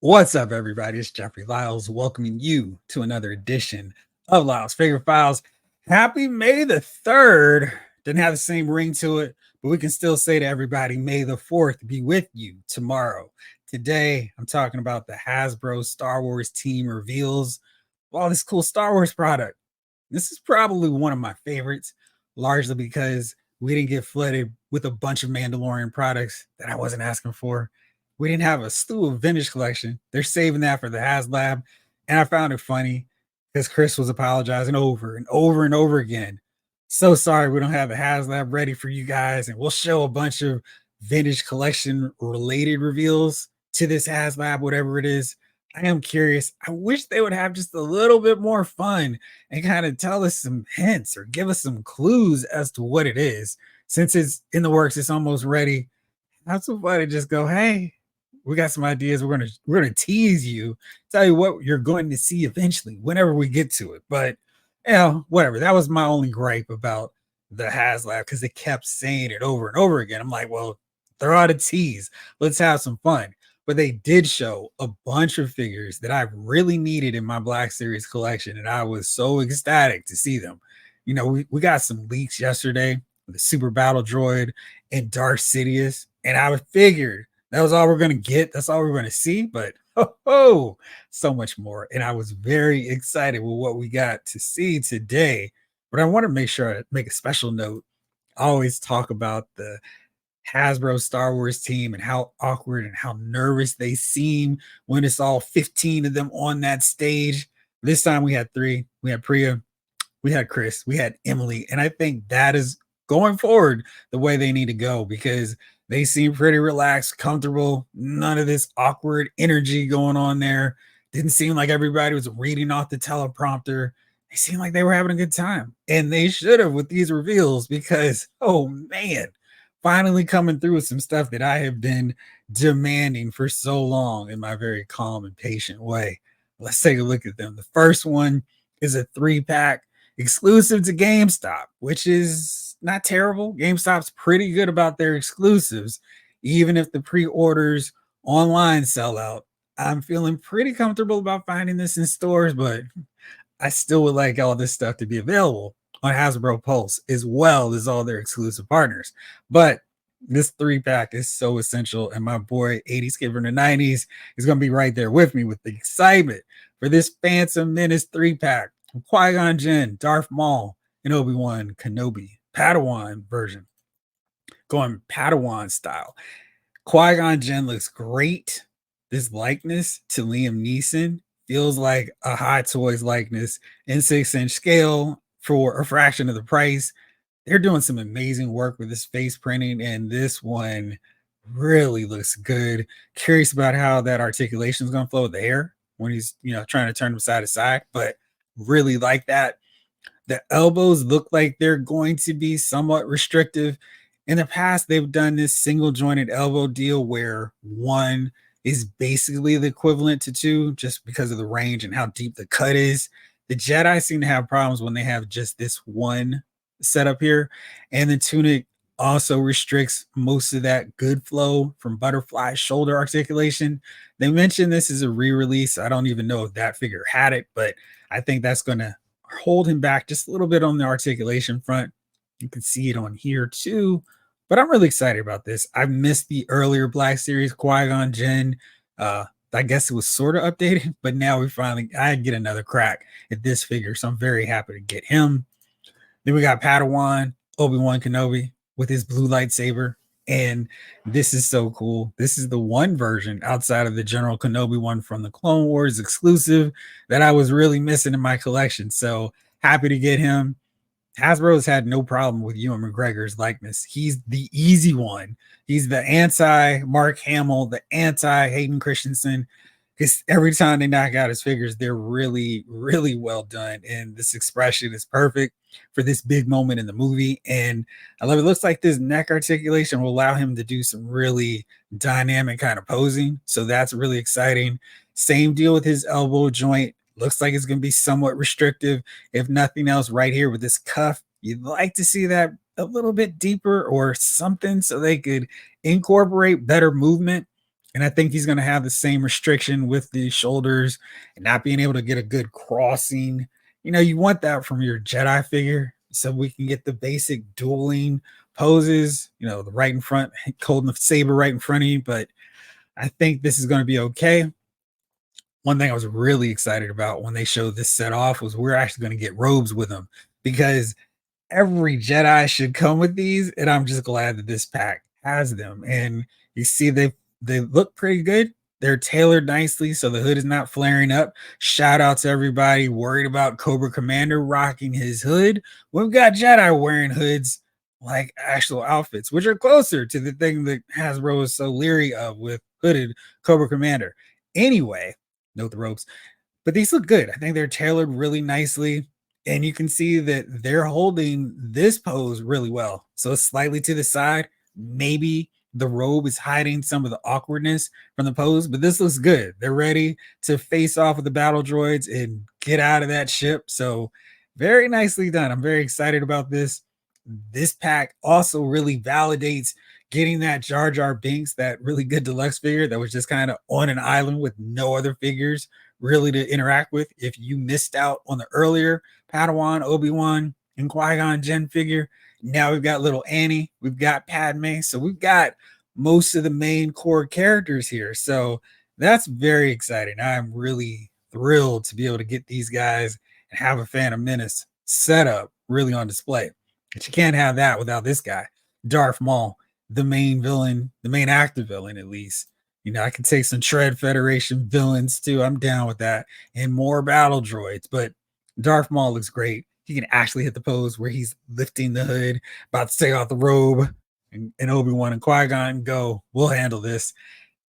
What's up, everybody? It's Jeffrey Lyles welcoming you to another edition of Lyles Figure Files. Happy May the 3rd. Didn't have the same ring to it, but we can still say to everybody, May the 4th be with you tomorrow. Today, I'm talking about the Hasbro Star Wars team reveals all this cool Star Wars product. This is probably one of my favorites, largely because we didn't get flooded with a bunch of Mandalorian products that I wasn't asking for. We didn't have a slew of vintage collection. They're saving that for the HasLab. And I found it funny because Chris was apologizing over and over and over again. So sorry we don't have the HasLab ready for you guys. And we'll show a bunch of vintage collection related reveals to this HasLab, whatever it is. I am curious. I wish they would have just a little bit more fun and kind of tell us some hints or give us some clues as to what it is. Since it's in the works, it's almost ready. Not so fun to just go, hey, we got some ideas. We're gonna tease you, tell you what you're going to see eventually, whenever we get to it. But whatever. That was my only gripe about the HasLab because they kept saying it over and over again. I'm like, well, throw out a tease. Let's have some fun. But they did show a bunch of figures that I really needed in my Black Series collection, and I was so ecstatic to see them. We got some leaks yesterday, the Super Battle Droid and Darth Sidious, and I figured that was all we're going to get. That's all we're going to see. But so much more. And I was very excited with what we got to see today. But I want to make sure I make a special note. I always talk about the Hasbro Star Wars team and how awkward and how nervous they seem when it's all 15 of them on that stage. This time we had 3. We had Priya, we had Chris, we had Emily. And I think that is going forward the way they need to go because they seem pretty relaxed, comfortable. None of this awkward energy going on there. Didn't seem like everybody was reading off the teleprompter. They seemed like they were having a good time. And they should have with these reveals because, oh man, finally coming through with some stuff that I have been demanding for so long in my very calm and patient way. Let's take a look at them. The first one is a 3-pack exclusive to GameStop, which is not terrible. GameStop's pretty good about their exclusives, even if the pre-orders online sell out. I'm feeling pretty comfortable about finding this in stores, but I still would like all this stuff to be available on Hasbro Pulse as well as all their exclusive partners. But this 3-pack is so essential, and my boy 80s Kid from the 90s is going to be right there with me with the excitement for this Phantom Menace 3-pack. Qui-Gon Jinn, Darth Maul, and Obi-Wan Kenobi Padawan version. Going Padawan style. Qui-Gon Jinn looks great. This likeness to Liam Neeson feels like a Hot Toys likeness in 6-inch scale for a fraction of the price. They're doing some amazing work with this face printing, and this one really looks good. Curious about how that articulation is going to flow with the hair when he's trying to turn them side to side, but really like that. The elbows look like they're going to be somewhat restrictive. In the past, they've done this single jointed elbow deal where one is basically the equivalent to 2 just because of the range and how deep the cut is. The Jedi seem to have problems when they have just this one setup here. And the tunic also restricts most of that good flow from butterfly shoulder articulation. They mentioned this is a re-release. I don't even know if that figure had it, but I think that's going to hold him back just a little bit on the articulation front. You can see it on here too, but I'm really excited about this. I missed the earlier Black Series Qui-Gon Jinn. I guess it was sort of updated, but now I get another crack at this figure, so I'm very happy to get him. Then we got Padawan, Obi-Wan Kenobi with his blue lightsaber. And this is so cool. This is the one version outside of the General Kenobi one from the Clone Wars exclusive that I was really missing in my collection. So happy to get him. Hasbro has had no problem with Ewan McGregor's likeness. He's the easy one. He's the anti-Mark Hamill, the anti-Hayden Christensen. Because every time they knock out his figures, they're really, really well done. And this expression is perfect for this big moment in the movie. And I love it. Looks like this neck articulation will allow him to do some really dynamic kind of posing. So that's really exciting. Same deal with his elbow joint. Looks like it's going to be somewhat restrictive. If nothing else, right here with this cuff, you'd like to see that a little bit deeper or something so they could incorporate better movement. And I think he's going to have the same restriction with the shoulders and not being able to get a good crossing. You want that from your Jedi figure so we can get the basic dueling poses, the right in front, holding the saber right in front of you. But I think this is going to be okay. One thing I was really excited about when they showed this set off was we're actually going to get robes with them, because every Jedi should come with these, and I'm just glad that this pack has them. And you see, they look pretty good. They're tailored nicely, so the hood is not flaring up. Shout out to everybody worried about Cobra Commander rocking his hood. We've got Jedi wearing hoods like actual outfits, which are closer to the thing that Hasbro is so leery of with hooded Cobra Commander. Anyway, note the ropes, but these look good. I think they're tailored really nicely. And you can see that they're holding this pose really well. So it's slightly to the side. Maybe the robe is hiding some of the awkwardness from the pose, but this looks good. They're ready to face off with the battle droids and get out of that ship. So very nicely done. I'm very excited about this. This pack also really validates getting that Jar Jar Binks, that really good deluxe figure that was just kind of on an island with no other figures really to interact with. If you missed out on the earlier Padawan, Obi-Wan, and Qui-Gon Jinn figure, now we've got little Annie, we've got Padme, so we've got most of the main core characters here. So that's very exciting. I'm really thrilled to be able to get these guys and have a Phantom Menace setup really on display. But you can't have that without this guy, Darth Maul, the main villain, the main active villain at least. I can take some Shred Federation villains too. I'm down with that. And more battle droids. But Darth Maul looks great. He can actually hit the pose where he's lifting the hood, about to take off the robe, and Obi-Wan and Qui-Gon go, we'll handle this.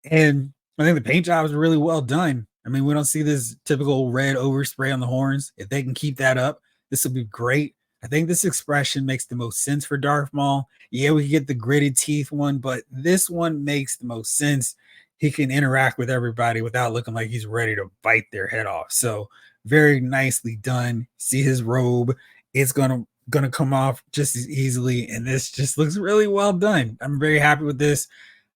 And I think the paint job is really well done. I mean, we don't see this typical red overspray on the horns. If they can keep that up, this will be great. I think this expression makes the most sense for Darth Maul. Yeah, we get the gritted teeth one, but this one makes the most sense. He can interact with everybody without looking like he's ready to bite their head off. So very nicely done. See his robe. It's gonna come off just as easily. And this just looks really well done. I'm very happy with this.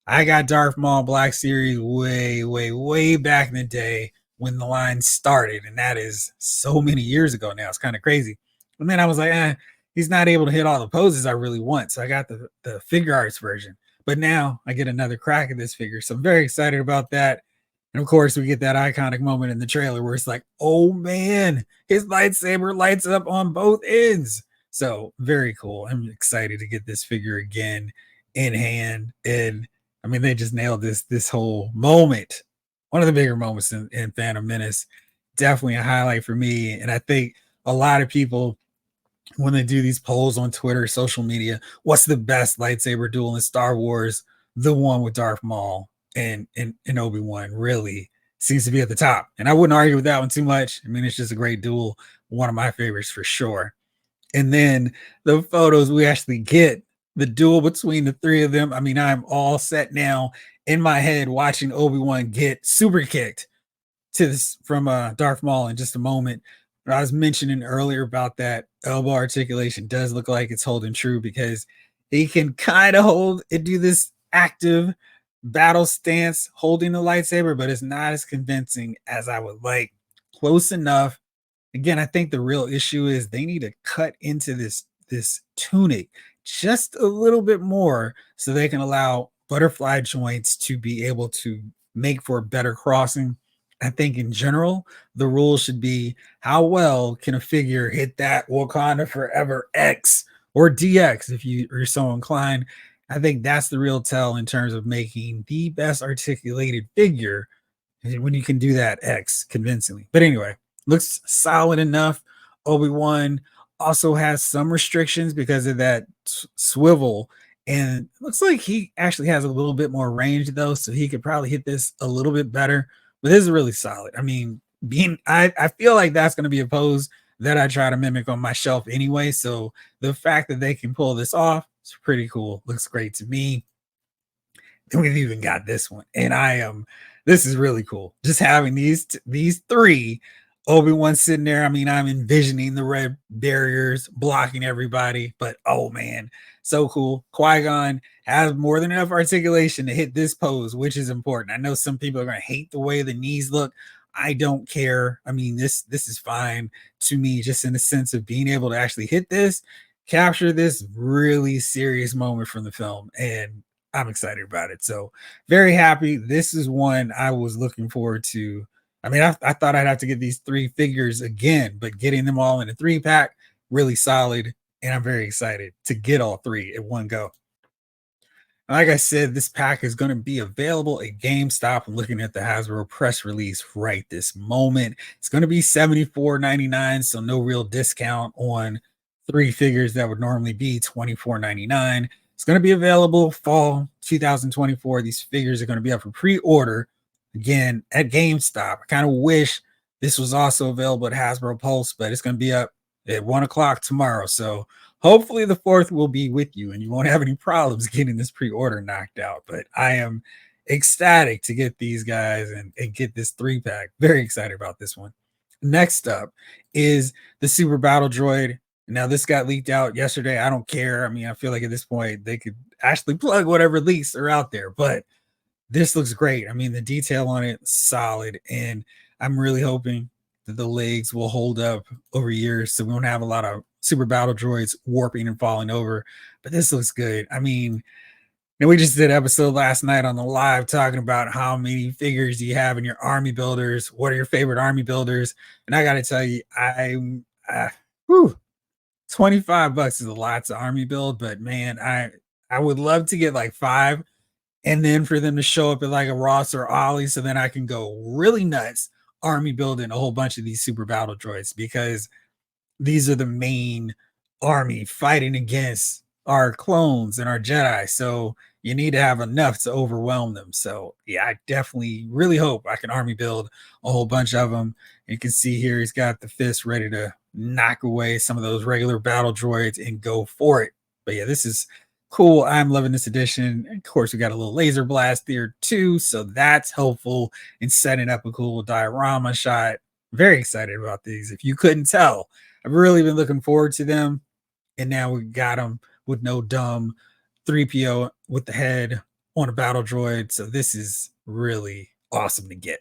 I got Darth Maul Black Series way, way, way back in the day when the line started. And that is so many years ago now. It's kind of crazy. And then I was like, he's not able to hit all the poses I really want. So I got the figure arts version. But now I get another crack at this figure. So I'm very excited about that. And of course, we get that iconic moment in the trailer where it's like, oh man, his lightsaber lights up on both ends. So very cool. I'm excited to get this figure again in hand. And I mean, they just nailed this whole moment. One of the bigger moments in Phantom Menace. Definitely a highlight for me. And I think a lot of people, when they do these polls on Twitter, social media, what's the best lightsaber duel in Star Wars? The one with Darth Maul and Obi-Wan really seems to be at the top. And I wouldn't argue with that one too much. I mean, it's just a great duel. One of my favorites for sure. And then the photos we actually get, the duel between the three of them. I mean, I'm all set now in my head watching Obi-Wan get super kicked to this from Darth Maul in just a moment. But I was mentioning earlier about that elbow articulation does look like it's holding true, because he can kind of hold and do this active battle stance holding the lightsaber, but it's not as convincing as I would like. Close enough. Again, I think the real issue is they need to cut into this tunic just a little bit more so they can allow butterfly joints to be able to make for a better crossing. I think in general, the rule should be how well can a figure hit that Wakanda Forever X or DX if you're so inclined. I think that's the real tell in terms of making the best articulated figure when you can do that X convincingly. But anyway, looks solid enough. Obi-Wan also has some restrictions because of that swivel, and looks like he actually has a little bit more range though, so he could probably hit this a little bit better. But this is really solid. I mean, I feel like that's going to be a pose that I try to mimic on my shelf anyway. So the fact that they can pull this off is pretty cool. Looks great to me. Then we've even got this one, and this is really cool. Just having these three Obi-Wan sitting there. I mean, I'm envisioning the red barriers blocking everybody, but oh man, so cool. Qui-Gon has more than enough articulation to hit this pose, which is important. I know some people are going to hate the way the knees look. I don't care. I mean, this is fine to me, just in the sense of being able to actually hit this, capture this really serious moment from the film, and I'm excited about it. So very happy. This is one I was looking forward to. I mean, I thought I'd have to get these three figures again, but getting them all in a 3-pack, really solid. And I'm very excited to get all three at one go. Like I said, this pack is going to be available at GameStop. I'm looking at the Hasbro press release right this moment. It's going to be $74.99, so no real discount on three figures that would normally be $24.99. It's going to be available fall 2024. These figures are going to be up for pre-order again at GameStop. I kind of wish this was also available at Hasbro Pulse, but it's going to be up at 1 o'clock tomorrow. So hopefully the 4th will be with you and you won't have any problems getting this pre-order knocked out. But I am ecstatic to get these guys and get this 3-pack. Very excited about this one. Next up is the Super Battle Droid. Now, this got leaked out yesterday. I don't care. I mean, I feel like at this point they could actually plug whatever leaks are out there, but this looks great. I mean, the detail on it solid, and I'm really hoping that the legs will hold up over years so we won't have a lot of Super Battle Droids warping and falling over. But this looks good. I mean, and we just did an episode last night on the live talking about how many figures do you have in your army builders? What are your favorite army builders? And I got to tell you, whew, $25 is a lot to army build, but man, I would love to get like 5 and then for them to show up at like a Ross or Ollie, so then I can go really nuts army building a whole bunch of these Super Battle Droids, because these are the main army fighting against our clones and our Jedi. So you need to have enough to overwhelm them. So yeah, I definitely really hope I can army build a whole bunch of them. You can see here he's got the fist ready to knock away some of those regular battle droids and go for it. But yeah, this is cool. I'm loving this edition. Of course, we got a little laser blast there too, so that's helpful in setting up a cool diorama shot. Very excited about these. If you couldn't tell, I've really been looking forward to them, and now we got them with no dumb 3PO with the head on a battle droid. So this is really awesome to get.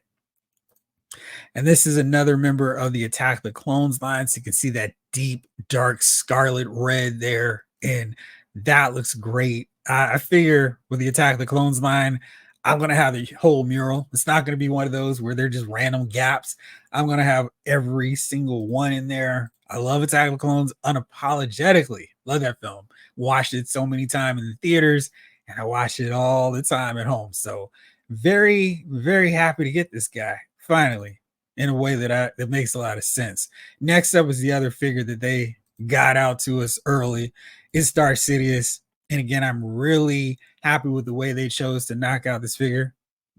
And this is another member of the Attack the Clones line. So you can see that deep, dark scarlet red there. And that looks great. I figure with the Attack the Clones line, I'm going to have the whole mural. It's not going to be one of those where they're just random gaps. I'm going to have every single one in there. I love Attack of the Clones unapologetically. Love that film. Watched it so many times in the theaters, and I watch it all the time at home. So very, very happy to get this guy finally in a way that makes a lot of sense. Next up is the other figure that they got out to us early. Is Darth Sidious. And again, I'm really happy with the way they chose to knock out this figure.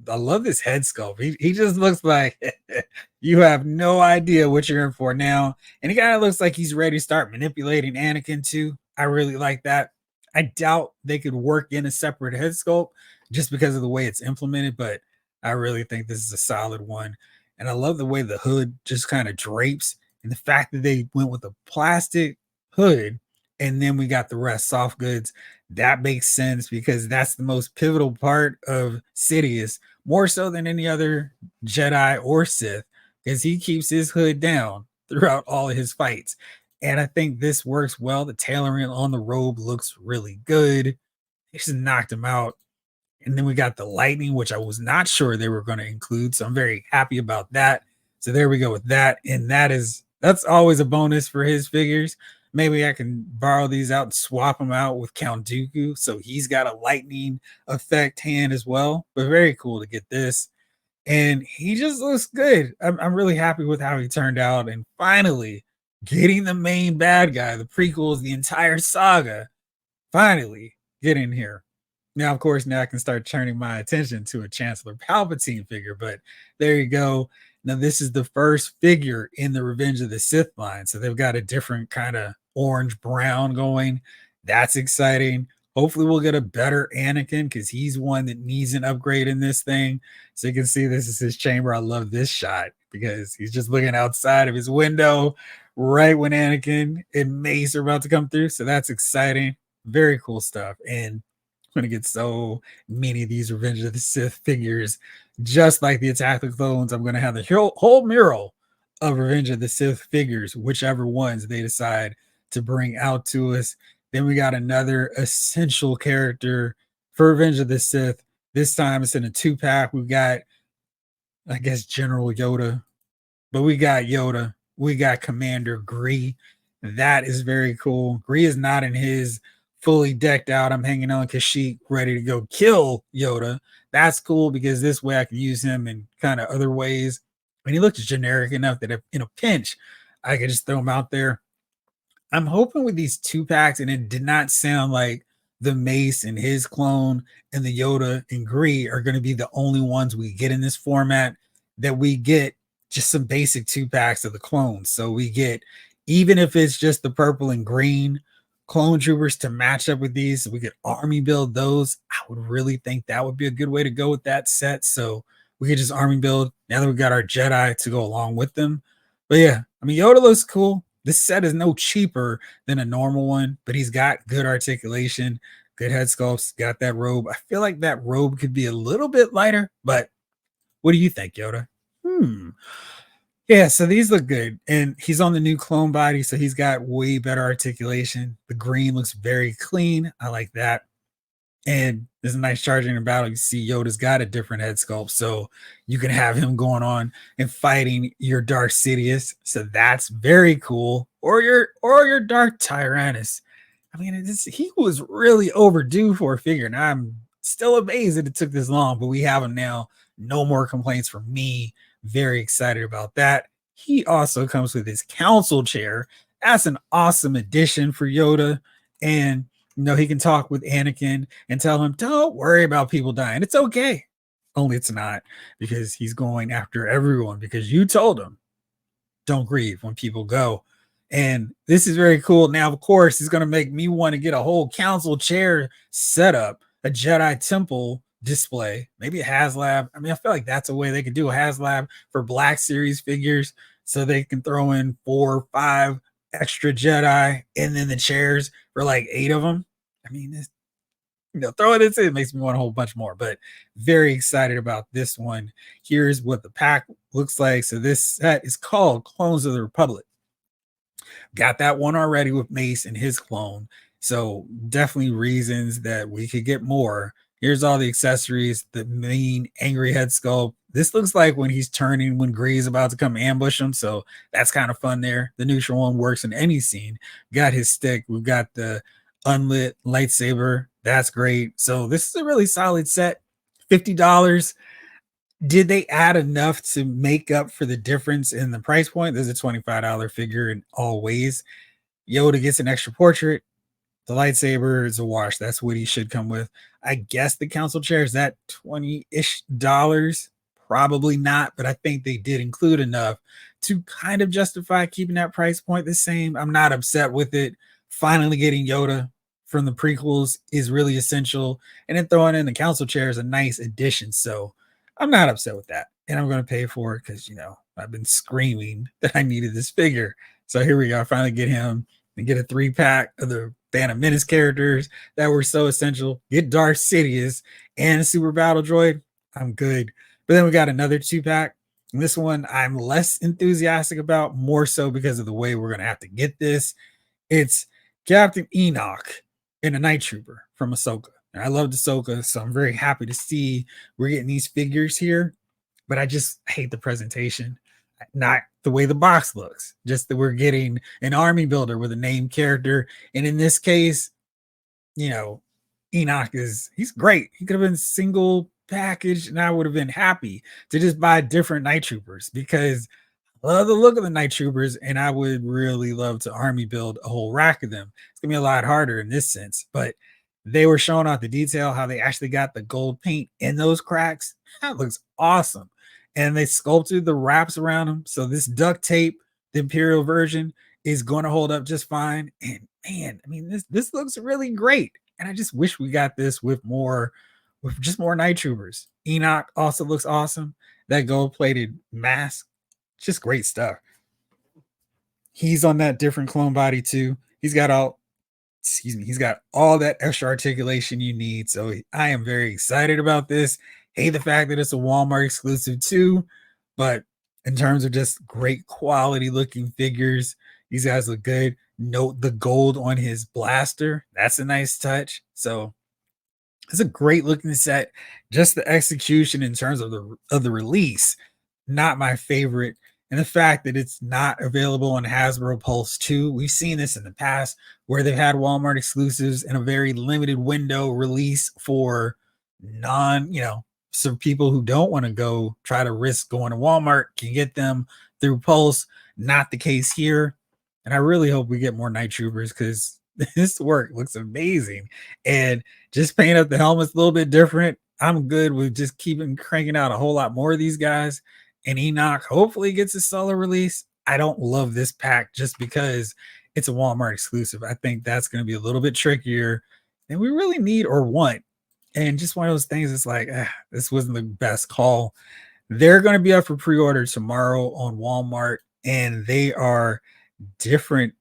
I love this head sculpt. He just looks like you have no idea what you're in for now. And he kind of looks like he's ready to start manipulating Anakin too. I really like that. I doubt they could work in a separate head sculpt just because of the way it's implemented, but I really think this is a solid one. And I love the way the hood just kind of drapes, and the fact that they went with a plastic hood and then we got the rest soft goods. That makes sense because that's the most pivotal part of Sidious, more so than any other Jedi or Sith, because he keeps his hood down throughout all of his fights. And I think this works well. The tailoring on the robe looks really good. They just knocked him out. And then we got the lightning, which I was not sure they were going to include. So I'm very happy about that. So there we go with that. And that's always a bonus for his figures. Maybe I can borrow these out and swap them out with Count Dooku. So he's got a lightning effect hand as well. But very cool to get this. And he just looks good. I'm really happy with how he turned out. And finally, getting the main bad guy, the prequels, the entire saga, finally get in here. Now, of course, now I can start turning my attention to a Chancellor Palpatine figure, but there you go. Now, this is the first figure in the Revenge of the Sith line. So they've got a different kind of orange brown going. That's exciting. Hopefully we'll get a better Anakin because he's one that needs an upgrade in this thing. So you can see this is his chamber. I love this shot because he's just looking outside of his window right when Anakin and Mace are about to come through. So that's exciting. Very cool stuff. And I'm gonna get so many of these Revenge of the Sith figures, just like the Attack of the Clones. I'm gonna have the whole mural of Revenge of the Sith figures, whichever ones they decide to bring out to us. Then we got another essential character for Revenge of the Sith. This time it's in a 2-pack. We've got, I guess, General Yoda, but we got Yoda. We got Commander Gree. That is very cool. Gree is not in his fully decked out. I'm hanging on Kashyyyk, ready to go kill Yoda. That's cool because this way I can use him in kind of other ways. And he looks generic enough that if in a pinch, I could just throw him out there. I'm hoping with these 2-packs, and it did not sound like the Mace and his clone and the Yoda and Gree are going to be the only ones we get in this format, that we get just some basic 2-packs of the clones. So we get, even if it's just the purple and green clone troopers to match up with these, so we could army build those. I would really think that would be a good way to go with that set. So we could just army build now that we got our Jedi to go along with them. But yeah, I mean, Yoda looks cool. This set is no cheaper than a normal one, but he's got good articulation, good head sculpts, got that robe. I feel like that robe could be a little bit lighter, but what do you think, Yoda? Yeah, so these look good. And he's on the new clone body, so he's got way better articulation. The green looks very clean. I like that. And there's a nice charging in battle. You see Yoda's got a different head sculpt, so you can have him going on and fighting your Darth Sidious. So that's very cool. Or your Darth Tyrannus. I mean, he was really overdue for a figure, and I'm still amazed that it took this long, but we have him now. No more complaints from me. Very excited about that. He also comes with his council chair. That's an awesome addition for Yoda. And he can talk with Anakin and tell him, don't worry about people dying. It's okay. Only it's not, because he's going after everyone, because you told him, don't grieve when people go. And this is very cool. Now, of course, it's going to make me want to get a whole council chair setup, a Jedi Temple display, maybe a HasLab. I mean, I feel like that's a way they could do a HasLab for Black Series figures, so they can throw in 4 or 5 extra Jedi and then the chairs for like 8 of them. I mean, throwing this in makes me want a whole bunch more, but very excited about this one. Here's what the pack looks like. So this set is called Clones of the Republic. Got that one already with Mace and his clone. So definitely reasons that we could get more. Here's all the accessories, the main angry head sculpt. This looks like when he's turning, when Gree's about to come ambush him. So that's kind of fun there. The neutral one works in any scene. Got his stick. We've got the unlit lightsaber. That's great. So this is a really solid set. $50. Did they add enough to make up for the difference in the price point? There's a $25 figure in all ways. Yoda gets an extra portrait. The lightsaber is a wash. That's what he should come with. I guess the council chair is that $20-ish. Probably not, but I think they did include enough to kind of justify keeping that price point the same. I'm not upset with it. Finally getting Yoda from the prequels is really essential. And then throwing in the council chair is a nice addition. So I'm not upset with that. And I'm going to pay for it because, I've been screaming that I needed this figure. So here we go. I finally get him and get a 3-pack of the Phantom Menace characters that were so essential. Get Darth Sidious and a Super Battle Droid. I'm good. But then we got another 2-pack. And this one I'm less enthusiastic about, more so because of the way we're going to have to get this. It's Captain Enoch and a Night Trooper from Ahsoka. And I loved Ahsoka, so I'm very happy to see we're getting these figures here. But I just hate the presentation. Not the way the box looks, just that we're getting an army builder with a named character. And in this case, Enoch he's great. He could have been single package and I would have been happy to just buy different Night Troopers, because I love the look of the Night Troopers and I would really love to army build a whole rack of them. It's gonna be a lot harder in this sense, but they were showing off the detail, how they actually got the gold paint in those cracks. That looks awesome. And they sculpted the wraps around them. So this duct tape, the Imperial version, is going to hold up just fine. And man, I mean, this looks really great. And I just wish we got this with just more Night Troopers. Enoch also looks awesome. That gold-plated mask Just great stuff. He's on that different clone body too. He's got all that extra articulation you need. So I am very excited about this. Hate the fact that it's a Walmart exclusive too, but in terms of just great quality looking figures, these guys look good. Note the gold on his blaster. That's a nice touch. So it's a great looking set. Just the execution in terms of the release, not my favorite. And the fact that it's not available on Hasbro Pulse 2. We've seen this in the past where they've had Walmart exclusives in a very limited window release for so people who don't want to go try to risk going to Walmart can get them through Pulse. Not the case here. And I really hope we get more Night Troopers because this work looks amazing. And just paint up the helmets a little bit different. I'm good with just keeping cranking out a whole lot more of these guys. And Enoch hopefully gets a solo release. I don't love this pack just because it's a Walmart exclusive. I think that's going to be a little bit trickier than we really need or want. And just one of those things, it's like, this wasn't the best call. They're going to be up for pre-order tomorrow on Walmart, and they are different.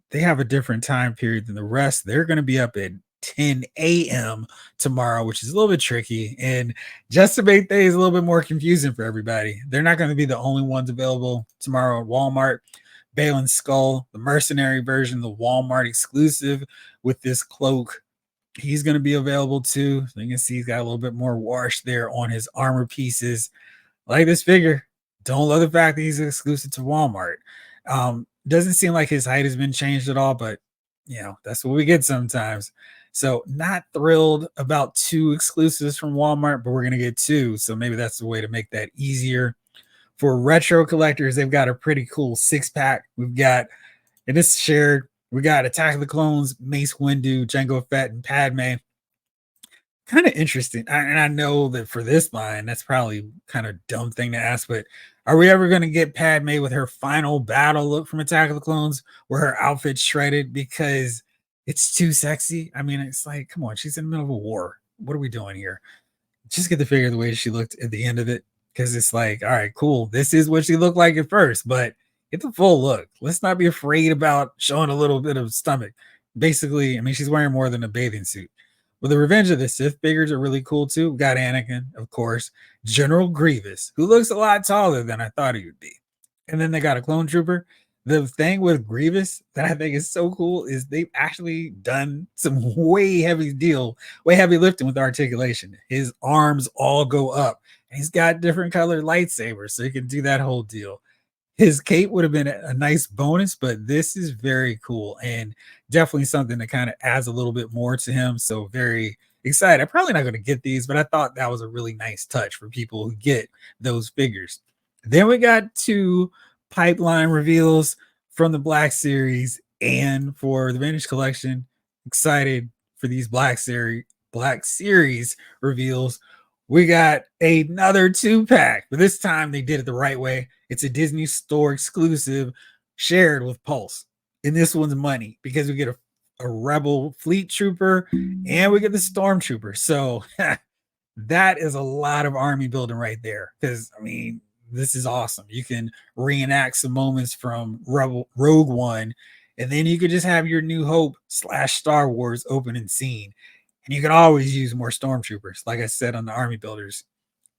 They have a different time period than the rest. They're going to be up at 10 a.m. tomorrow, which is a little bit tricky. And just to make things a little bit more confusing for everybody, they're not going to be the only ones available tomorrow at Walmart. Balin's Skull, the mercenary version, the Walmart exclusive with this cloak, he's going to be available too. So you can see he's got a little bit more wash there on his armor pieces. Like this figure. Don't love the fact that he's exclusive to Walmart. Doesn't seem like his height has been changed at all, but that's what we get sometimes. So not thrilled about 2 exclusives from Walmart, but we're going to get 2. So maybe that's the way to make that easier. For retro collectors, they've got a pretty cool 6-pack. We've got, and it's shared, we got Attack of the Clones, Mace Windu, Jango Fett, and Padme. Kind of interesting. And I know that for this line, that's probably kind of dumb thing to ask, but are we ever going to get Padme with her final battle look from Attack of the Clones where her outfit's shredded because it's too sexy? I mean, it's like, come on, she's in the middle of a war. What are we doing here? Just get the figure the way she looked at the end of it, because it's like, all right, cool. This is what she looked like at first, but get the full look. Let's not be afraid about showing a little bit of stomach. Basically, I mean, she's wearing more than a bathing suit. Well, the Revenge of the Sith figures are really cool too. We got Anakin, of course, General Grievous, who looks a lot taller than I thought he would be. And then they got a clone trooper. The thing with Grievous that I think is so cool is they've actually done some way heavy lifting with articulation. His arms all go up, and he's got different colored lightsabers, so he can do that whole deal. His cape would have been a nice bonus, but this is very cool and definitely something that kind of adds a little bit more to him. So very excited. I'm probably not going to get these, but I thought that was a really nice touch for people who get those figures. Then we got 2 pipeline reveals from the Black Series and for the Vintage Collection. Excited for these Black Series reveals. We got another 2-pack, but this time they did it the right way. It's a Disney Store exclusive shared with Pulse. And this one's money because we get a Rebel Fleet Trooper and we get the Stormtrooper. So that is a lot of army building right there. Because, I mean, this is awesome. You can reenact some moments from Rogue One, and then you could just have your New Hope / Star Wars opening scene. And you can always use more Stormtroopers, like I said on the Army Builders.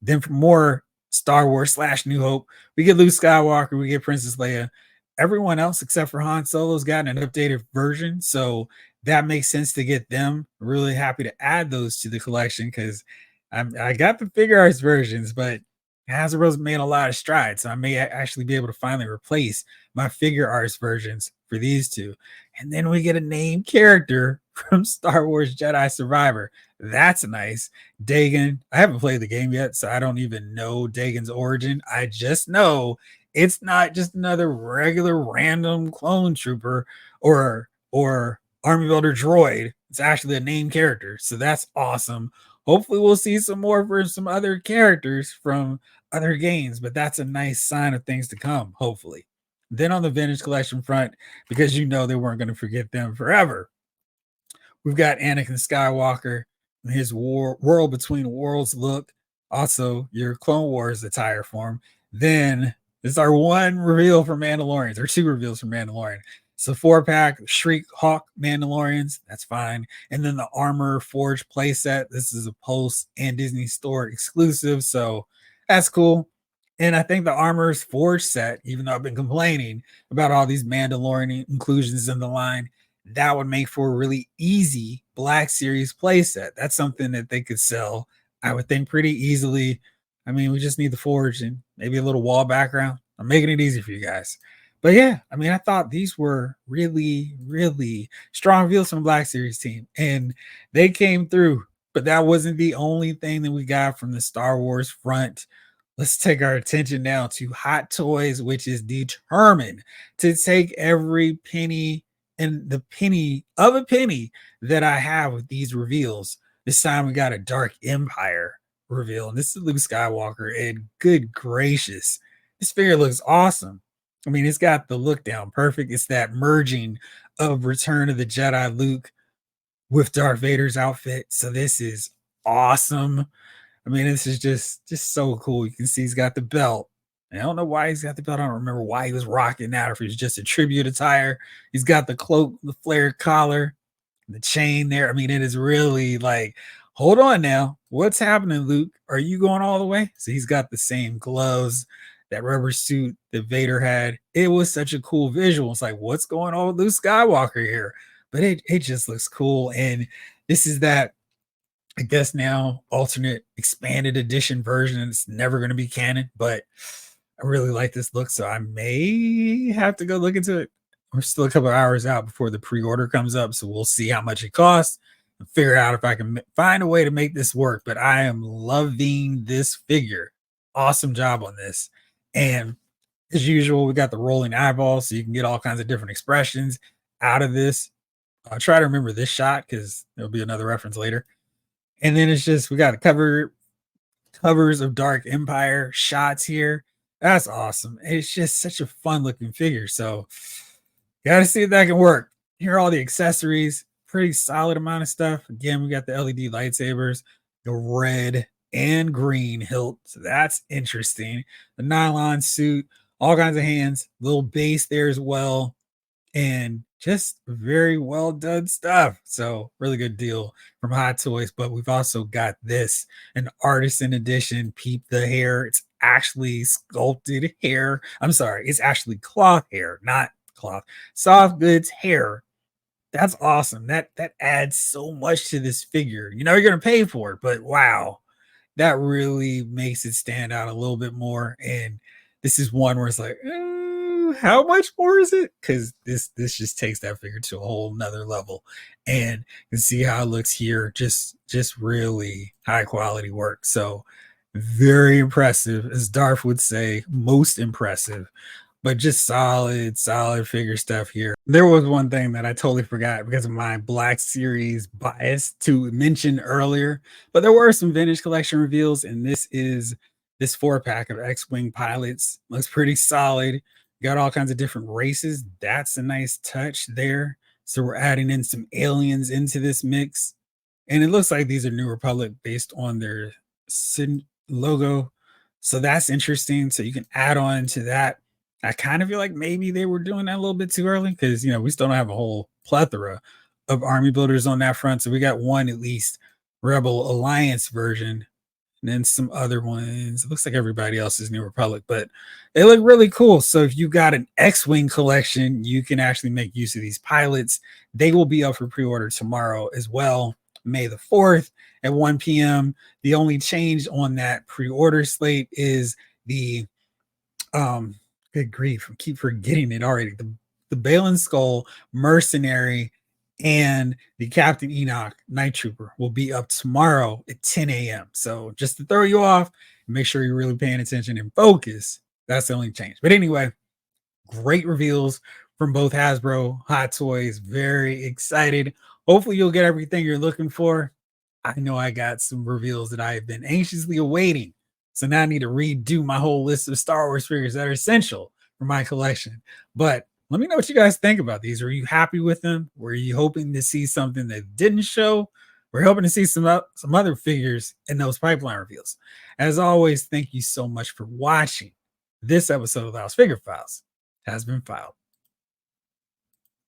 Then for more Star Wars / New Hope, we get Luke Skywalker, we get Princess Leia. Everyone else except for Han Solo's gotten an updated version, so that makes sense to get them. Really happy to add those to the collection because I got the figure arts versions, but Hasbro's made a lot of strides, so I may actually be able to finally replace my figure arts versions for these 2. And then we get a named character from Star Wars Jedi Survivor. That's nice. Dagan. I haven't played the game yet, so I don't even know Dagan's origin. I just know it's not just another regular random clone trooper or army builder droid. It's actually a named character, so that's awesome. Hopefully we'll see some more for some other characters from other games, but that's a nice sign of things to come, hopefully. Then on the Vintage Collection front, because they weren't going to forget them forever, we've got Anakin Skywalker, his World Between Worlds look, also your Clone Wars attire form. Then This is our one reveal for Mandalorians, or two reveals for Mandalorian. So 4-pack Shriek Hawk Mandalorians, that's fine. And then the Armor Forge playset. This is a Pulse and Disney Store exclusive, so that's cool. And I think the Armor's Forge set, even though I've been complaining about all these Mandalorian inclusions in the line, that would make for a really easy Black Series playset. That's something that they could sell, I would think, pretty easily. I mean, we just need the forge and maybe a little wall background. I'm making it easy for you guys. But yeah, I mean, I thought these were really, really strong reveals from the Black Series team, and they came through. But that wasn't the only thing that we got from the Star Wars front. Let's take our attention now to Hot Toys, which is determined to take every penny and the penny of a penny that I have with these reveals. This time we got a Dark Empire reveal, and this is Luke Skywalker. And good gracious, this figure looks awesome. I mean, it's got the look down perfect. It's that merging of Return of the Jedi Luke with Darth Vader's outfit. So this is awesome. I mean, this is just so cool. You can see he's got the belt. I don't know why he's got the belt. I don't remember why he was rocking that, or if it was just a tribute attire. He's got the cloak, the flared collar, the chain there. I mean, it is really like, hold on now. What's happening, Luke? Are you going all the way? So he's got the same gloves, that rubber suit that Vader had. It was such a cool visual. It's like, what's going on with Luke Skywalker here? But it just looks cool. And this is that, I guess now, alternate expanded edition version. It's never going to be canon, but I really like this look, so I may have to go look into it. We're still a couple hours out before the pre-order comes up, so we'll see how much it costs and figure out if I can find a way to make this work. But I am loving this figure. Awesome job on this. And as usual, we got the rolling eyeballs, so you can get all kinds of different expressions out of this. I'll try to remember this shot because there'll be another reference later. And then it's just, we got covers of Dark Empire shots here. That's awesome. It's just such a fun looking figure. So gotta see if that can work. Here are all the accessories, pretty solid amount of stuff. Again, we got the LED lightsabers, the red and green hilt. So that's interesting. The nylon suit, all kinds of hands, little base there as well, and just very well done stuff. So really good deal from Hot Toys. But we've also got this, an artisan edition. Peep the hair. It's actually sculpted hair. I'm sorry, it's actually cloth hair, not cloth. Soft goods hair. That's awesome. That adds so much to this figure. You know you're gonna pay for it, but wow, that really makes it stand out a little bit more. And this is one where it's like, how much more is it? Because this just takes that figure to a whole nother level. And you can see how it looks here. Just really high quality work. So very impressive, as Darth would say, most impressive. But just solid figure stuff here. There was one thing that I totally forgot because of my Black Series bias to mention earlier, but there were some vintage collection reveals, and this is this 4-pack of X-Wing pilots. Looks pretty solid. Got all kinds of different races. That's a nice touch there. So we're adding in some aliens into this mix. And it looks like these are New Republic based on their logo. So that's interesting. So you can add on to that. I kind of feel like maybe they were doing that a little bit too early because, we still don't have a whole plethora of army builders on that front. So we got one at least Rebel Alliance version, and then some other ones. It looks like everybody else is New Republic, but they look really cool. So if you got an X-Wing collection, you can actually make use of these pilots. They will be up for pre-order tomorrow as well, May the 4th at 1 p.m. The only change on that pre-order slate is the good grief, I keep forgetting it already. The Balin Skull Mercenary and the Captain Enoch Night Trooper will be up tomorrow at 10 a.m. So just to throw you off, make sure you're really paying attention and focus. That's the only change. But anyway, great reveals from both Hasbro, Hot Toys. Very excited. Hopefully you'll get everything you're looking for. I know I got some reveals that I have been anxiously awaiting. So now I need to redo my whole list of Star Wars figures that are essential for my collection. But let me know what you guys think about these. Were you happy with them? Were you hoping to see something that didn't show? We're hoping to see some other figures in those pipeline reveals. As always, thank you so much for watching. This episode of Lyle's Figure Files has been filed.